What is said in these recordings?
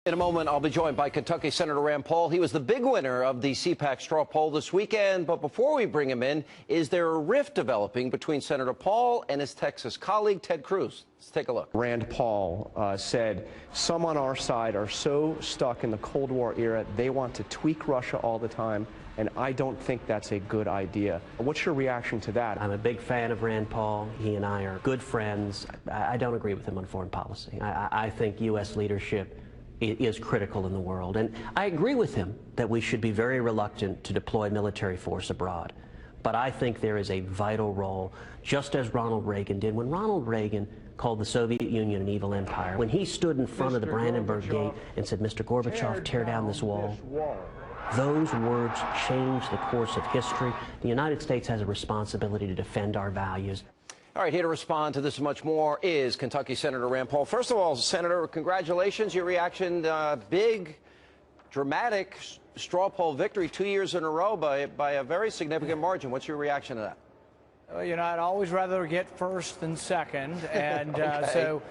In a moment, I'll be joined by Kentucky Senator Rand Paul. He was the big winner of the CPAC straw poll this weekend. But before we bring him in, is there a rift developing between Senator Paul and his Texas colleague, Ted Cruz? Let's take a look. Rand Paul said, some on our side are so stuck in the Cold War era, they want to tweak Russia all the time, and I don't think that's a good idea. What's your reaction to that? I'm a big fan of Rand Paul. He and I are good friends. I don't agree with him on foreign policy. I think U.S. leadership is critical in the world. And I agree with him that we should be very reluctant to deploy military force abroad. But I think there is a vital role, just as Ronald Reagan did. When Ronald Reagan called the Soviet Union an evil empire, when he stood in front of the Brandenburg Gate and said, Mr. Gorbachev, tear down this wall, those words changed the course of history. The United States has a responsibility to defend our values. All right, here to respond to this and much more is Kentucky Senator Rand Paul. First of all, Senator, congratulations. Your reaction, big, dramatic straw poll victory 2 years in a row by a very significant margin. What's your reaction to that? Well, you know, I'd always rather get first than second. And okay. So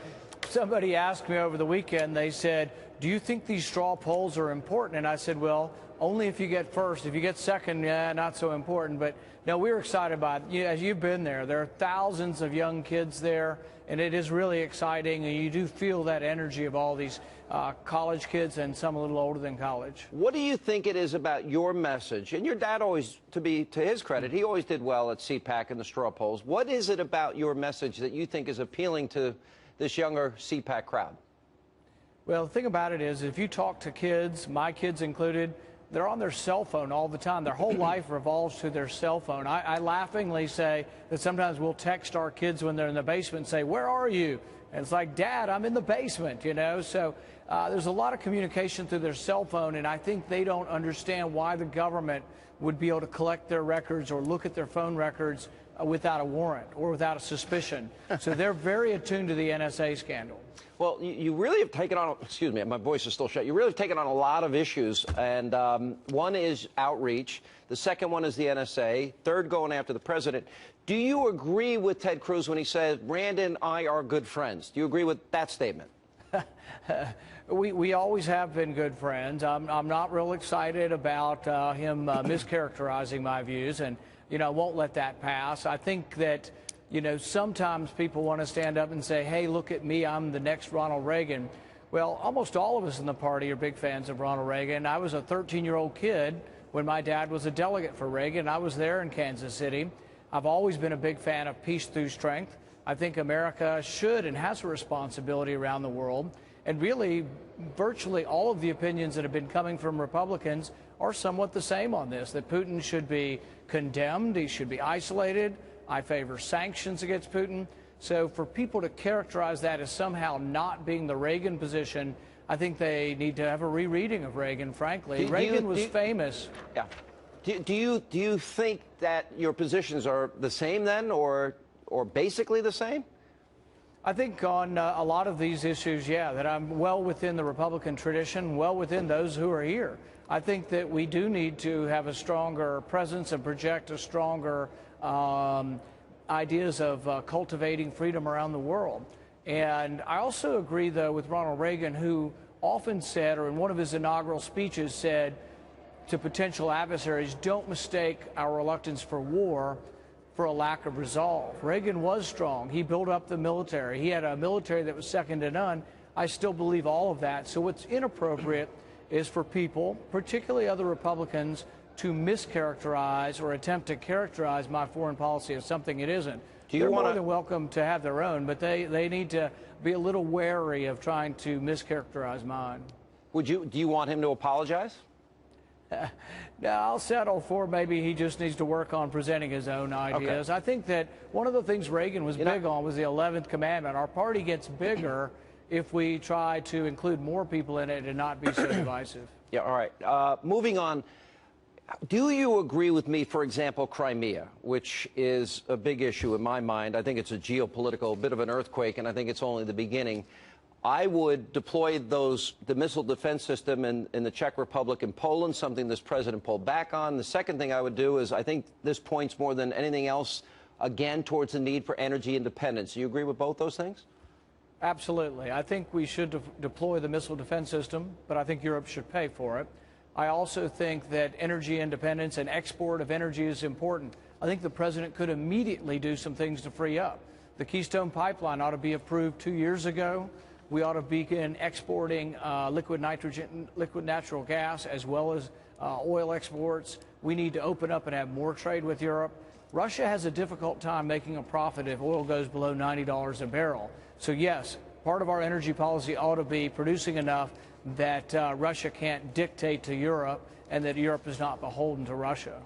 somebody asked me over the weekend, they said, do you think these straw polls are important? And I said, well, only if you get first. If you get second, yeah, not so important. But no, we're excited about it. As you've been there, there are thousands of young kids there, and it is really exciting. And you do feel that energy of all these college kids and some a little older than college. What do you think it is about your message? And your dad always, to his credit, he always did well at CPAC and the straw polls. What is it about your message that you think is appealing to this younger CPAC crowd? Well, the thing about it is, if you talk to kids, my kids included, they're on their cell phone all the time. Their whole life revolves to their cell phone. I laughingly say that sometimes we'll text our kids when they're in the basement and say, where are you? And it's like, Dad, I'm in the basement, you know. So there's a lot of communication through their cell phone, and I think they don't understand why the government would be able to collect their records or look at their phone records without a warrant or without a suspicion. So they're very attuned to the NSA scandal. Well, you really have taken on, excuse me, my voice is still shut. You really have taken on a lot of issues, and one is outreach. The second one is the NSA. Third, going after the president. Do you agree with Ted Cruz when he says, Rand and I are good friends? Do you agree with that statement? We always have been good friends. I'm not real excited about him mischaracterizing my views, and, you know, I won't let that pass. I think that, you know, sometimes people want to stand up and say, hey, look at me, I'm the next Ronald Reagan. Well, almost all of us in the party are big fans of Ronald Reagan. I was a 13-year-old kid when my dad was a delegate for Reagan. I was there in Kansas City. I've always been a big fan of peace through strength. I think America should and has a responsibility around the world. And really, virtually all of the opinions that have been coming from Republicans are somewhat the same on this, that Putin should be condemned, he should be isolated. I favor sanctions against Putin. So for people to characterize that as somehow not being the Reagan position, I think they need to have a rereading of Reagan, frankly. Reagan was famous. Yeah. Do you think that your positions are the same then, or basically the same? I think on a lot of these issues, yeah, that I'm well within the Republican tradition, well within those who are here. I think that we do need to have a stronger presence and project a stronger ideas of cultivating freedom around the world. And I also agree, though, with Ronald Reagan, who often said, or in one of his inaugural speeches said to potential adversaries, don't mistake our reluctance for war for a lack of resolve. Reagan was strong. He built up the military. He had a military that was second to none. I still believe all of that. So what's inappropriate is for people, particularly other Republicans, to mischaracterize or attempt to characterize my foreign policy as something it isn't. They're more than welcome to have their own, but they need to be a little wary of trying to mischaracterize mine. Do you want him to apologize? No, I'll settle for maybe he just needs to work on presenting his own ideas. Okay. I think that one of the things Reagan was big on was the 11th commandment. Our party gets bigger if we try to include more people in it and not be so divisive. Yeah, all right. Moving on. Do you agree with me, for example, Crimea, which is a big issue in my mind? I think it's a geopolitical bit of an earthquake, and I think it's only the beginning. I would deploy the missile defense system in the Czech Republic and Poland, something this president pulled back on. The second thing I would do is I think this points more than anything else, again, towards the need for energy independence. Do you agree with both those things? Absolutely. I think we should deploy the missile defense system, but I think Europe should pay for it. I also think that energy independence and export of energy is important. I think the president could immediately do some things to free up. The Keystone Pipeline ought to be approved 2 years ago. We ought to begin exporting liquid natural gas, as well as oil exports. We need to open up and have more trade with Europe. Russia has a difficult time making a profit if oil goes below $90 a barrel. So yes, part of our energy policy ought to be producing enough that Russia can't dictate to Europe and that Europe is not beholden to Russia.